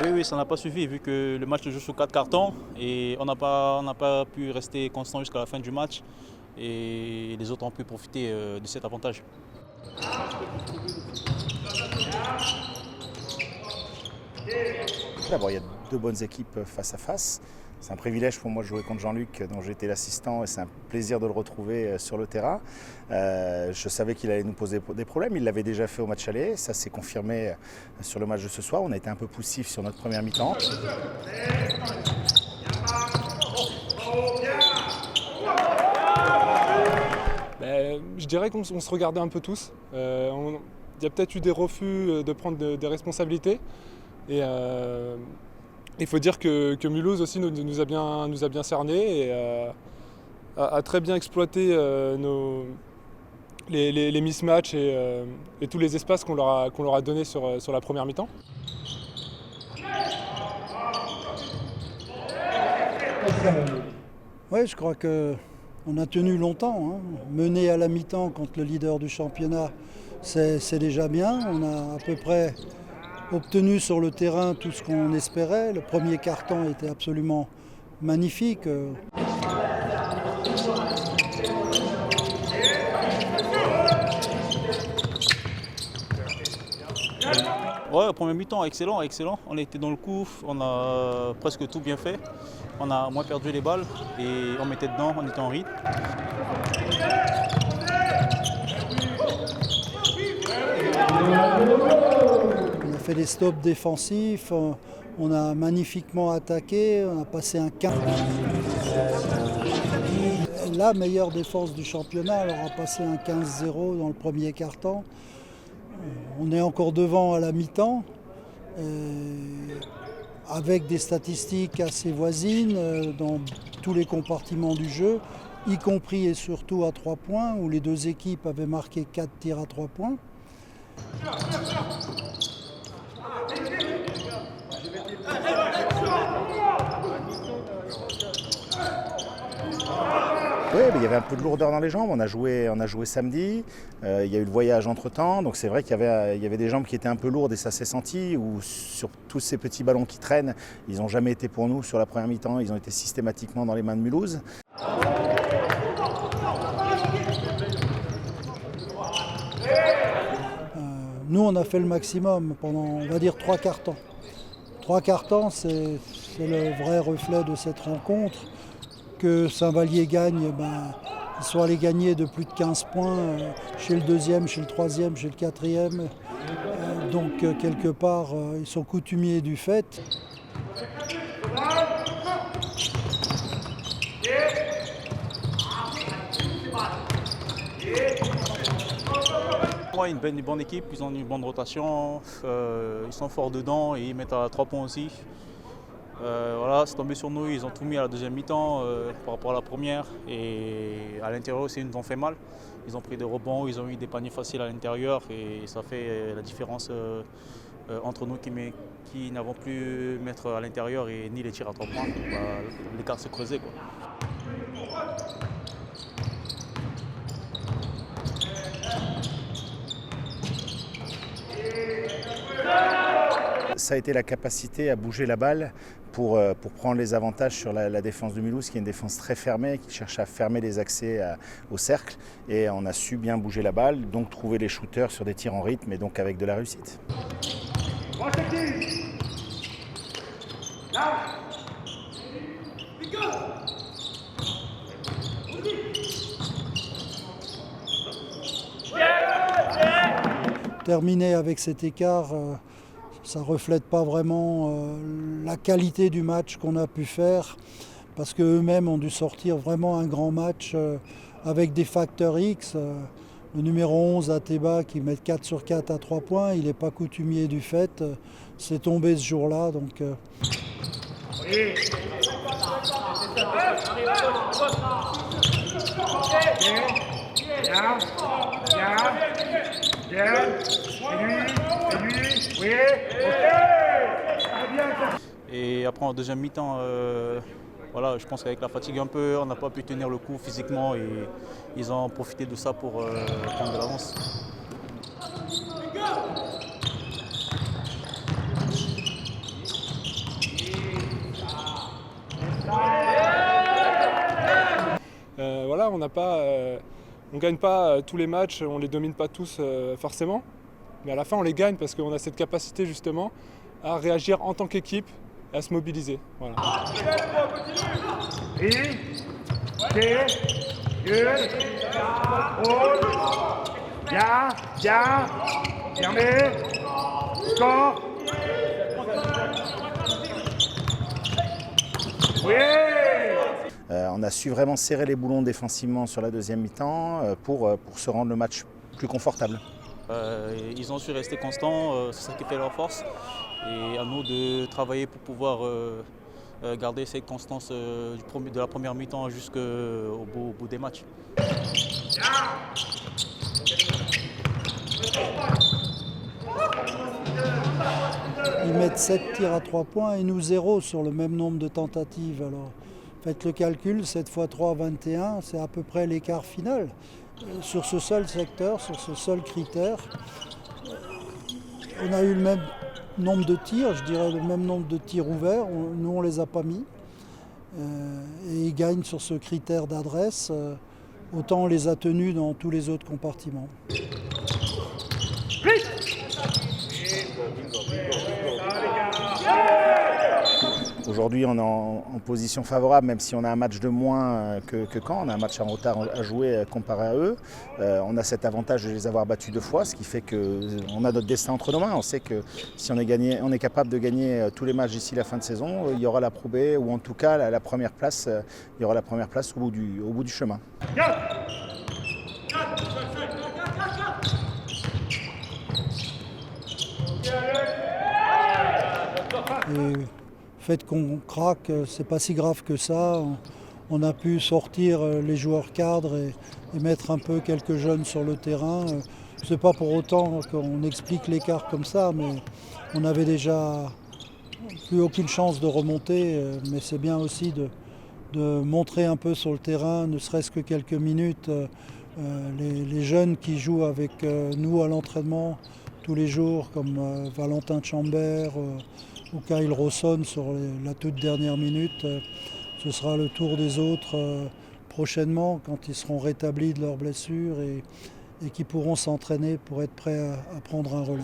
Oui, ça n'a pas suffi vu que le match se joue sur 4 cartons et on n'a pas pu rester constant jusqu'à la fin du match et les autres ont pu profiter de cet avantage. D'abord, il y a deux bonnes équipes face à face. C'est un privilège pour moi de jouer contre Jean-Luc, dont j'étais l'assistant, et c'est un plaisir de le retrouver sur le terrain. Je savais qu'il allait nous poser des problèmes, il l'avait déjà fait au match aller, ça s'est confirmé sur le match de ce soir. On a été un peu poussif sur notre première mi-temps. Je dirais qu'on se regardait un peu tous. Il y a peut-être eu des refus de prendre des responsabilités. Et il faut dire que Mulhouse aussi nous a bien cernés et a très bien exploité les mismatchs et tous les espaces qu'on leur a donnés sur la première mi-temps. Oui, je crois qu'on a tenu longtemps. Mener à la mi-temps contre le leader du championnat, c'est déjà bien. On a à peu près obtenu sur le terrain tout ce qu'on espérait. Le premier quart-temps était absolument magnifique. Ouais, premier mi-temps, excellent. On était dans le coup, on a presque tout bien fait. On a moins perdu les balles et on mettait dedans, on était en rythme. On a fait des stops défensifs, on a magnifiquement attaqué, on a passé un 15. La meilleure défense du championnat, on a passé un 15-0 dans le premier quart-temps. On est encore devant à la mi-temps, avec des statistiques assez voisines dans tous les compartiments du jeu, y compris et surtout à 3 points, où les deux équipes avaient marqué 4 tirs à 3 points. Oui, mais il y avait un peu de lourdeur dans les jambes. On a joué samedi. Il y a eu le voyage entre-temps. Donc c'est vrai qu'il y avait des jambes qui étaient un peu lourdes et ça s'est senti. Ou sur tous ces petits ballons qui traînent, ils n'ont jamais été pour nous sur la première mi-temps. Ils ont été systématiquement dans les mains de Mulhouse. Nous, on a fait le maximum pendant, on va dire, 3 quarts-temps. 3 quarts-temps, c'est le vrai reflet de cette rencontre. Que Saint-Vallier gagne, ils sont allés gagner de plus de 15 points chez le deuxième, chez le troisième, chez le quatrième. Donc, quelque part, ils sont coutumiers du fait. Une bonne équipe, ils ont une bonne rotation, ils sont forts dedans et ils mettent à 3 points aussi. Voilà, c'est tombé sur nous, ils ont tout mis à la deuxième mi-temps par rapport à la première et à l'intérieur aussi ils nous ont fait mal. Ils ont pris des rebonds, ils ont eu des paniers faciles à l'intérieur et ça fait la différence entre nous qui n'avons plus mettre à l'intérieur et ni les tirs à 3 points. L'écart s'est creusé, quoi. Ça a été la capacité à bouger la balle pour prendre les avantages sur la défense de Mulhouse, qui est une défense très fermée, qui cherche à fermer les accès au cercle. Et on a su bien bouger la balle, donc trouver les shooters sur des tirs en rythme et donc avec de la réussite. Terminer avec cet écart, ça ne reflète pas vraiment la qualité du match qu'on a pu faire, parce qu'eux-mêmes ont dû sortir vraiment un grand match avec des facteurs X. Le numéro 11, Ateba, qui met 4 sur 4 à 3 points, il n'est pas coutumier du fait. C'est tombé ce jour-là. Donc, Et après en deuxième mi-temps, voilà, je pense qu'avec la fatigue un peu, on n'a pas pu tenir le coup physiquement et ils ont profité de ça pour prendre de l'avance. Voilà, on ne gagne pas tous les matchs, on ne les domine pas tous forcément, mais à la fin on les gagne parce qu'on a cette capacité justement à réagir en tant qu'équipe et à se mobiliser. Voilà. Bien, fermé, score. Oui. On a su vraiment serrer les boulons défensivement sur la deuxième mi-temps pour se rendre le match plus confortable. Ils ont su rester constants, c'est ça qui fait leur force. Et à nous de travailler pour pouvoir garder cette constance de la première mi-temps jusqu'au bout des matchs. Ils mettent 7 tirs à 3 points et nous 0 sur le même nombre de tentatives. Alors faites le calcul, 7 x 3, 21, c'est à peu près l'écart final. Sur ce seul secteur, sur ce seul critère, on a eu le même nombre de tirs, je dirais le même nombre de tirs ouverts, nous on ne les a pas mis. Et ils gagnent sur ce critère d'adresse, autant on les a tenus dans tous les autres compartiments. Aujourd'hui, on est en position favorable, même si on a un match de moins que Caen. On a un match en retard à jouer comparé à eux. On a cet avantage de les avoir battus 2 fois, ce qui fait qu'on a notre destin entre nos mains. On sait que si on est capable de gagner tous les matchs d'ici la fin de saison, il y aura la Pro B, ou en tout cas la première place, il y aura la première place au bout du chemin. Et le fait qu'on craque, c'est pas si grave que ça. On a pu sortir les joueurs cadres et mettre un peu quelques jeunes sur le terrain. C'est pas pour autant qu'on explique l'écart comme ça, mais on n'avait déjà plus aucune chance de remonter. Mais c'est bien aussi de montrer un peu sur le terrain, ne serait-ce que quelques minutes, les jeunes qui jouent avec nous à l'entraînement tous les jours, comme Valentin Chambert ou Kyle Rawson sur la toute dernière minute. Ce sera le tour des autres prochainement quand ils seront rétablis de leurs blessures et qui pourront s'entraîner pour être prêts à prendre un relais.